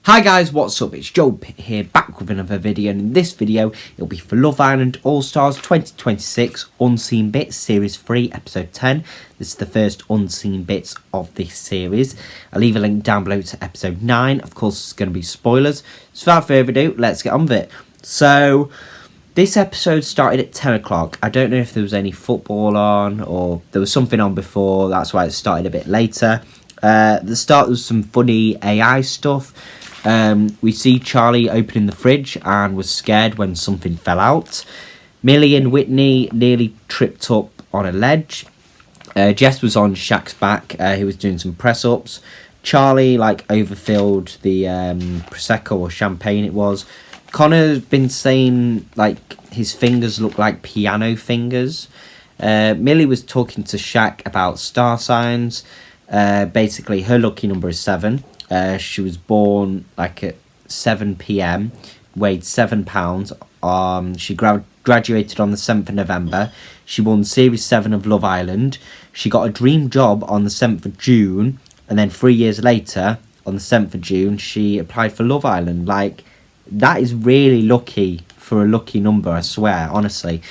Hi guys, what's up? It's Joe Pitt here, back with another video, and in this video, it'll be for Love Island All-Stars 2026 Unseen Bits Series 3, Episode 10. This is the first Unseen Bits of this series. I'll leave a link down below to Episode 9. Of course, it's going to be spoilers. So without further ado, let's get on with it. So, this episode started at 10 o'clock. I don't know if there was any football on, or there was something on before, that's why it started a bit later. At the start, there was some funny AI stuff. We see Charlie opening the fridge and was scared when something fell out. Millie and Whitney nearly tripped up on a ledge. Jess was on Shaq's back. He was doing some press-ups. Charlie, overfilled the Prosecco or champagne it was. Connor's been saying, his fingers look like piano fingers. Millie was talking to Shaq about star signs. Basically, her lucky number is 7. She was born at 7 p.m, weighed 7 pounds. She graduated on the 7th of November. She won Series 7 of Love Island. She got a dream job on the 7th of June. And then 3 years later, on the 7th of June, she applied for Love Island. That is really lucky for a lucky number, I swear, honestly.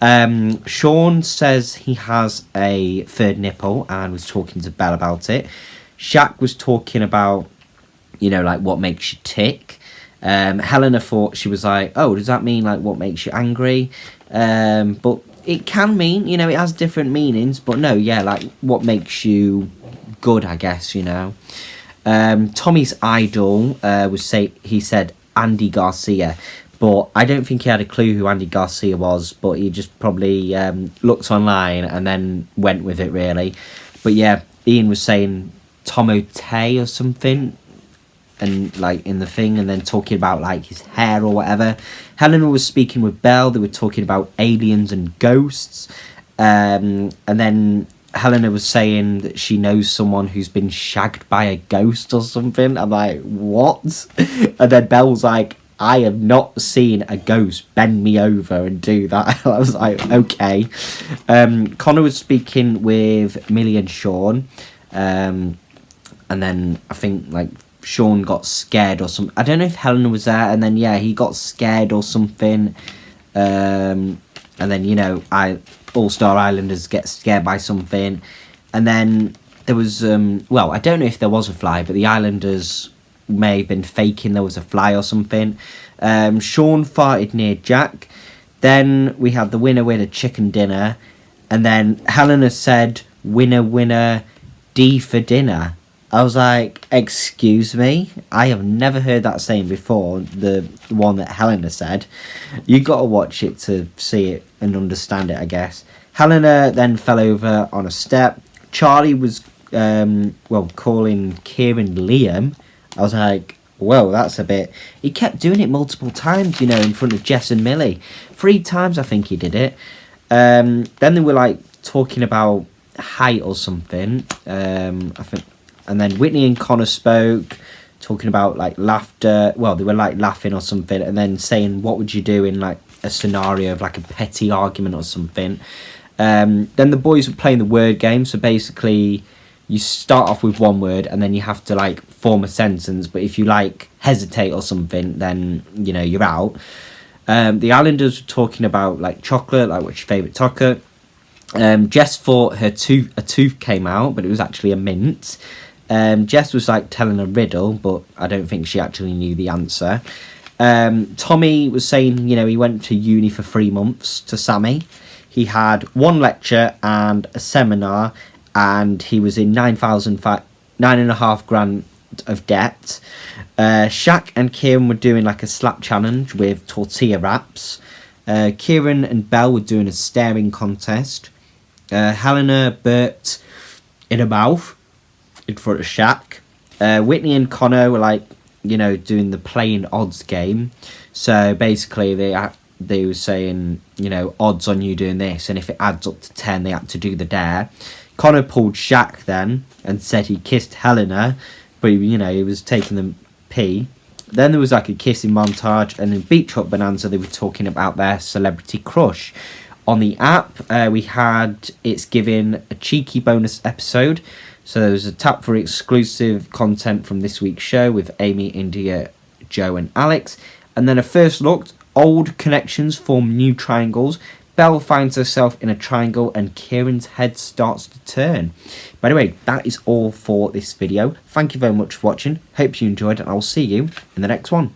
Sean says he has a third nipple and was talking to Belle about it. Shaq was talking about, what makes you tick. Helena thought, she was like, oh, does that mean, what makes you angry? But it can mean, it has different meanings. But no, what makes you good, I guess, Tommy's idol he said Andy Garcia. But I don't think he had a clue who Andy Garcia was. But he just probably looked online and then went with it, really. But yeah, Ian was saying Tomo Tay or something, and in the thing, and then talking about his hair or whatever. Helena was speaking with Belle. They were talking about aliens and ghosts, and then Helena was saying that she knows someone who's been shagged by a ghost or something. I'm like, what? And then Belle was like, I have not seen a ghost bend me over and do that. I was like, okay. Connor was speaking with Millie and Sean. And then I think Sean got scared or something. I don't know if Helena was there, and then he got scared or something. And then All-Star Islanders get scared by something, and then there was I don't know if there was a fly, but the Islanders may have been faking there was a fly or something. Sean farted near Jack. Then we had the winner chicken dinner, and then Helena said winner D for dinner. I was like, excuse me? I have never heard that saying before, the one that Helena said. You got to watch it to see it and understand it, I guess. Helena then fell over on a step. Charlie was, calling Kieran Liam. I was like, whoa, that's a bit... He kept doing it multiple times, in front of Jess and Millie. 3 times, I think he did it. Then they were, talking about height or something. I think... And then Whitney and Connor spoke, talking about, laughter. Well, they were, laughing or something. And then saying, what would you do in, a scenario of, a petty argument or something. Then the boys were playing the word game. So, basically, you start off with one word. And then you have to, form a sentence. But if you, hesitate or something, then, you're out. The Islanders were talking about, chocolate. What's your favourite chocolate? Jess thought a tooth came out. But it was actually a mint. Jess was telling a riddle, but I don't think she actually knew the answer. Tommy was saying, he went to uni for 3 months to Sammy. He had 1 lecture and a seminar, and he was in 9.5 grand of debt. Shaq and Kieran were doing a slap challenge with tortilla wraps. Kieran and Belle were doing a staring contest. Helena burped in her mouth in front of Shaq. Whitney and Connor were doing the playing odds game. So basically they were saying, odds on you doing this, and if it adds up to 10 they had to do the dare. Connor pulled Shaq then and said he kissed Helena, but he was taking the pee. Then there was a kissing montage, and in Beach Hut Bonanza they were talking about their celebrity crush. On the app we had It's Giving a cheeky bonus episode. So there was a tap for exclusive content from this week's show with Amy, India, Joe and Alex. And then a first look, old connections form new triangles. Belle finds herself in a triangle and Kieran's head starts to turn. By the way, that is all for this video. Thank you very much for watching. Hope you enjoyed and I'll see you in the next one.